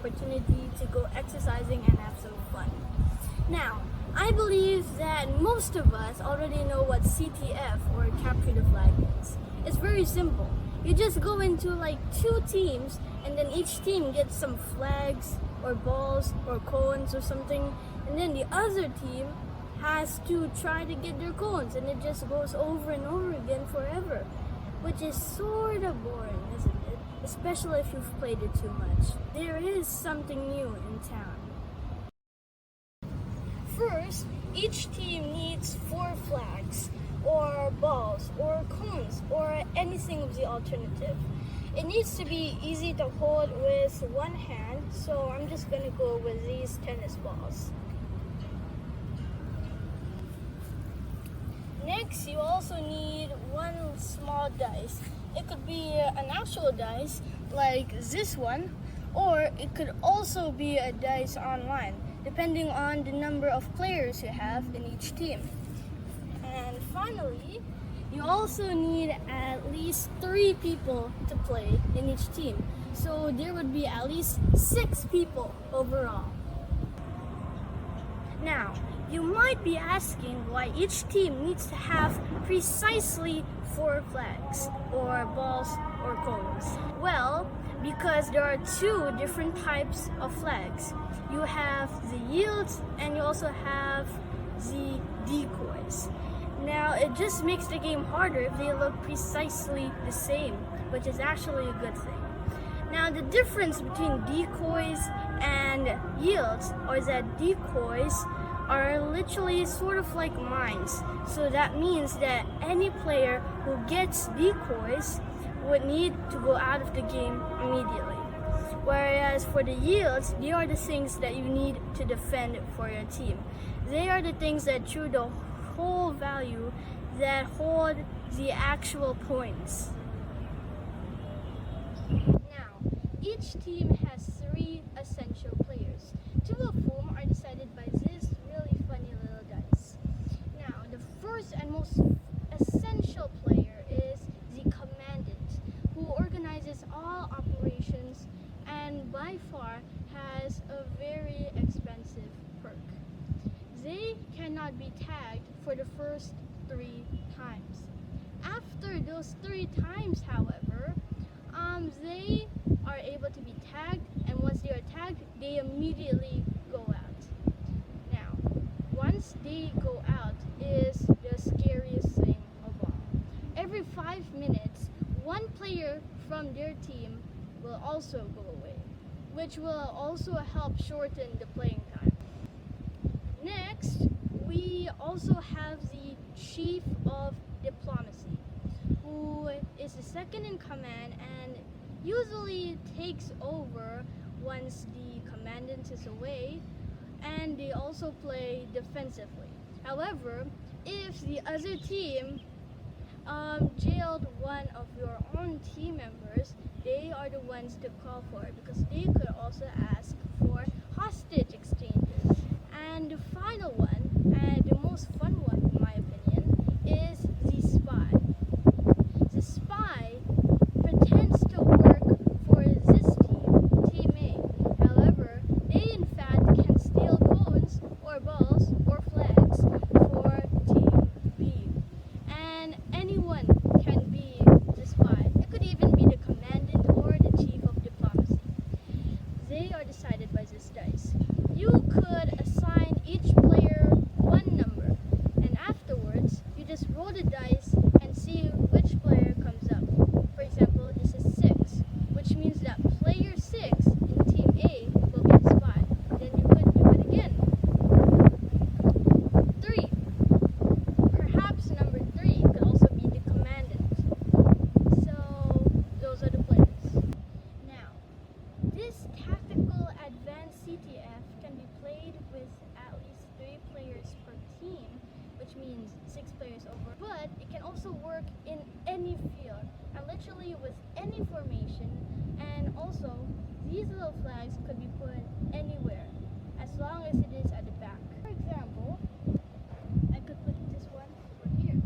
opportunity to go exercising and have some fun. Now, I believe that most of us already know what CTF or capture the flag is. It's very simple. You just go into like 2 teams and then each team gets some flags or balls or cones or something, and then the other team has to try to get their cones, and it just goes over and over again forever, which is sort of boring, isn't it? Especially if you've played it too much. There is something new in town. First, each team needs 4 flags, or balls, or cones, or anything of the alternative. It needs to be easy to hold with one hand, so I'm just gonna go with these tennis balls. Next, you also need 1 small dice. It could be an actual dice, like this one, or it could also be a dice online, depending on the number of players you have in each team. And finally, you also need at least 3 people to play in each team. So there would be at least 6 people overall. Now, you might be asking why each team needs to have precisely 4 flags, or balls, or cones. Well, because there are 2 different types of flags. You have the yields and you also have the decoys. Now, it just makes the game harder if they look precisely the same, which is actually a good thing. Now, the difference between decoys and yields is that decoys are literally sort of like mines. So that means that any player who gets decoys would need to go out of the game immediately. Whereas for the yields, they are the things that you need to defend for your team. They are the things that throw the whole value, that hold the actual points. Now, each team has 3 essential players, 2 of whom are decided by this really funny little dice. Now, the first and most essential player is the Commandant, who organizes all operations and by far has a very expensive perk. They cannot be tagged for the first 3 times. After those 3 times, however, they are able to be tagged, and once they are tagged, they immediately go out. Now, once they go out is the scariest thing of all. Every 5 minutes, 1 player from their team will also go away, which will also help shorten the playing time. Next, we also have the Chief of Diplomacy, who is the second in command and usually takes over once the Commandant is away, and they also play defensively. However, if the other team jailed one of your own team members, they are the ones to call for, because they could also ask for hostage exchanges. And the final one, and the most fun one in my opinion, is the spy. The spy pretends to work for this team, Team A. However, they in fact can steal cones or balls or flags for Team B. And anyone can be the spy. It could even be the Commandant or the Chief of Diplomacy. They are decided by this dice. You could assign each player 1 number, and afterwards you just roll the dice and see which player comes up. For example, this is 6, which means that player 6 in Team A will be the spy. Then you could do it again. 3. Perhaps number 3 could also be the Commandant. So those are the players. Now, this tactical advanced CTF can be played with at least 3 players per team, which means 6 players over. But it can also work in any field, and literally with any formation, and also these little flags could be put anywhere, as long as it is at the back. For example, I could put this one over here.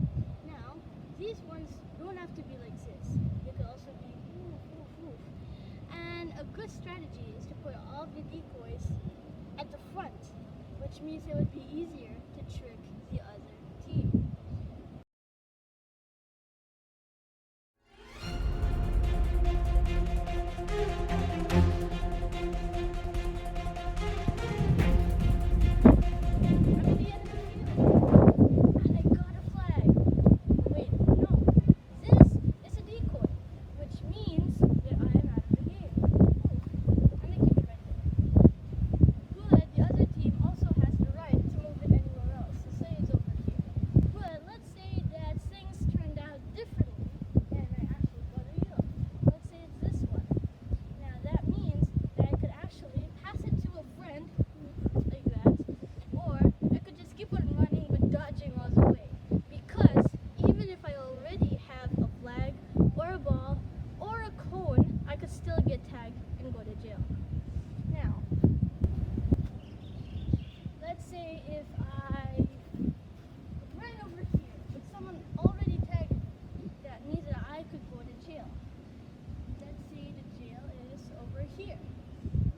Now, these ones don't have to be like this. They could also be woof, woof, woof. And a good strategy is to put all which means it would be easier to trick the other team. I'm at the end of the field, and I got a flag. Wait, no, this is a decoy, which means that I am out of the game. I'm gonna keep it right there. But the other team also has the right to move it anywhere else. So say it's over here. But let's say that things turned out differently and I actually got a yellow. Let's say it's this one. Now that means that I could actually pass it to a friend like that, or I could just keep on running but dodging all the way. Because even if I already have a flag or a ball or a cone, I could still get tagged and go to jail. Now, let's say if I ran over here, but someone already tagged me, that means that I could go to jail. Let's say the jail is over here.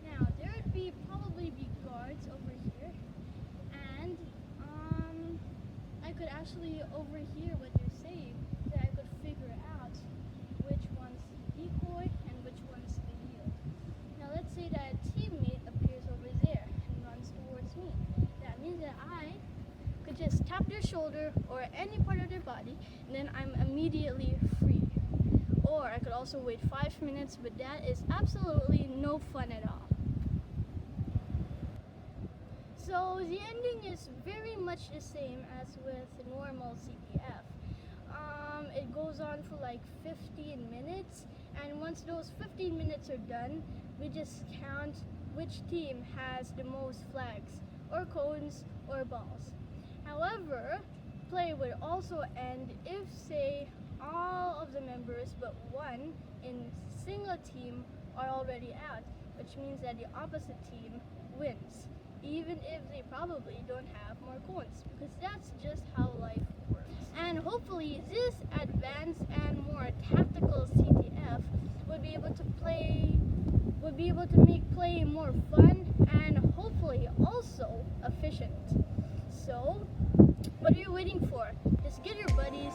Now, there would probably be guards over here, and I could actually overhear what they're saying, that I could figure out which one's the decoy and which one's the yield. Now let's say that a teammate appears over there and runs towards me. That means that I could just tap their shoulder or any part of their body, and then I'm immediately free. Or I could also wait 5 minutes, but that is absolutely no fun at all. So the ending is very much the same as with normal CTF. It goes on for like 15 minutes, and once those 15 minutes are done, we just count which team has the most flags, or cones, or balls. However, play would also end if, say, all of the members but one in single team are already out, which means that the opposite team wins, even if they probably don't have more coins, because that's just how life works. And hopefully this advanced and more tactical CTF would be able to make play more fun and hopefully also efficient. So, what are you waiting for? Just get your buddies